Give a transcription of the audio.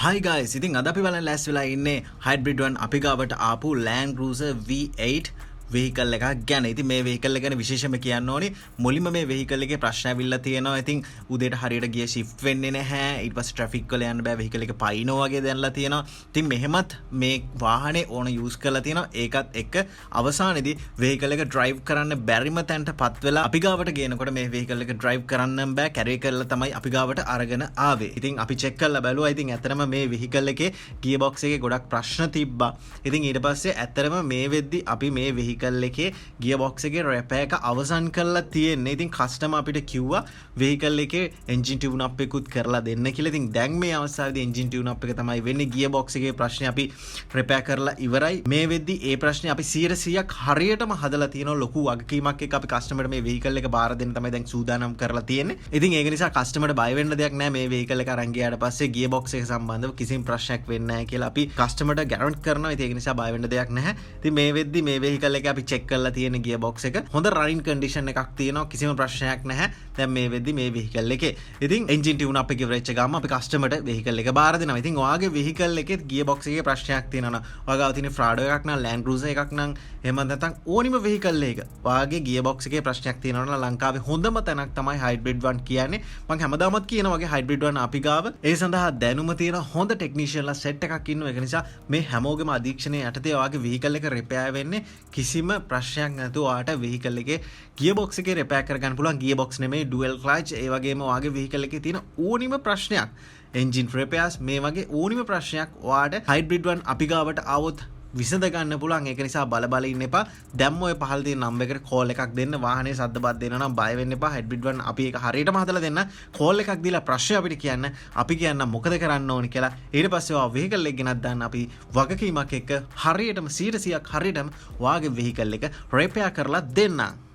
Hi guys, ඉතින් අද අපි බලන්න ලෑස්ති වෙලා ඉන්නේ hybrid one අපි ගාවට ආපු Land Cruiser V8 vehicle එකක් ගැන. ඉතින් මේ vehicle එක ගැන විශේෂයෙන්ම කියන්න ඕනේ මුලින්ම මේ vehicle එකේ ප්‍රශ්න ඇවිල්ලා තියෙනවා. ඉතින් උදේට හරියට ගිය shift වෙන්නේ නැහැ. ඊට පස්සේ traffic වල යන්න බෑ vehicle එක පයින්නවා වගේ දැනලා තියෙනවා. ඉතින් මෙහෙමත් මේ වාහනේ ඕන use කරලා තියෙනවා. ඒකත් එක්ක අවසානයේදී vehicle එක drive කරන්න බැරිම තැනටපත් වෙලා අපි ගාවට ගේනකොට මේ vehicle එක drive කරන්න බෑ. carry කරලා තමයි අපි ගාවට අරගෙන ආවේ. ඉතින් අපි check කරලා බැලුවා. ඉතින් ඇත්තටම මේ vehicle එකේ gearbox එකේ ගොඩක් ප්‍රශ්න තිබ්බා. ඉතින් ඊට පස්සේ ඇත්තටම මේ වෙද්දි අපි මේ vehicle එකේ gearbox එකේ repair එක අවසන් කරලා තියෙන්නේ. ඉතින් customer අපිට කිව්වා vehicle එකේ engine tune up එකකුත් කරලා දෙන්න කියලා. ඉතින් දැන් මේ අවස්ථාවේදී engine tune up එක තමයි වෙන්නේ. gearbox එකේ ප්‍රශ්නේ අපි repair කරලා ඉවරයි. මේ වෙද්දි ඒ ප්‍රශ්නේ අපි 100%ක් හරියටම හදලා තියෙනවා. ලොකු වගකීමක් එක්ක අපි customer මේ vehicle එක බාර දෙන්න තමයි දැන් සූදානම් කරලා තියෙන්නේ. ඉතින් ඒක නිසා customer ට බය වෙන්න දෙයක් නැහැ. මේ vehicle එක අරන් ගියාට පස්සේ gearbox එක සම්බන්ධව කිසිම ප්‍රශ්නයක් වෙන්නේ නැහැ කියලා අපි customer ට guarantee කරනවා. ඉතින් ඒක නිසා බය වෙන්න දෙයක් නැහැ. ඉතින් මේ වෙද්දි මේ vehicle එක අපි check කරලා තියෙන gearbox එක හොඳ running condition එකක් තියෙනවා. කිසිම ප්‍රශ්නයක් නැහැ. දැන් මේ වෙද්දි මේ vehicle එකේ ඉතින් engine tune up එක ඉවරෙච්ච ගමන් අපි customer ට vehicle එක බාර දෙනවා. ඉතින් ඔයාගේ vehicle එකේ gearbox එකේ ප්‍රශ්නයක් තියෙනවා නම් ඔයාගාව තියෙන Prado එකක් නම් Land Cruiser එකක් නම් එහෙම නැත්නම් ඕනිම vehicle එකක ඔයාගේ gearbox එකේ ප්‍රශ්නයක් තියෙනවා නම් ලංකාවේ හොඳම තැනක් තමයි hybrid one කියන්නේ. මම හැමදාමත් කියනවා වගේ hybrid one අපි ගාව ඒ සඳහා දැනුම තියෙන හොඳ technician ලා set එකක් ඉන්නවා. ඒක නිසා මේ හැමෝගෙම අධීක්ෂණය යටතේ ඔයාගේ vehicle එක repair වෙන්නේ කිසිම ප්‍රශ්නයක් නැතුව ඔයාට vehicle එකේ gearbox එකේ repair කරගන්න පුළුවන්. gearbox නෙමෙයි dual clutch ඒ වගේම ඔයාගේ vehicle එකේ තියෙන ඕනිම ප්‍රශ්නයක් engine repairs මේ වගේ ඕනිම ප්‍රශ්නයක් ඔයාට hybrid one අපි ගාවට આવොත් විසඳ ගන්න පුළුවන්. ඒක නිසා බල ඉන්න එපා. දැම්ම ඔය පහළ තියෙන නම්බර් එකට කෝල් එකක් දෙන්න. වාහනේ සද්ද බත් දෙනවා නම් බය වෙන්න එපා. hybrid one අපි ඒක හරියටම හදලා දෙන්න. කෝල් එකක් දීලා ප්‍රශ්න අපිට කියන්න. අපි කියන්න මොකද කරන්න ඕනි කියලා. ඊට පස්සේ ඔයා vehicle එක ගෙනත් දාන්න. අපි වගකීමක් එක්ක හරියටම 100%ක් හරියටම ඔයාගේ vehicle එක repair කරලා දෙන්නම්.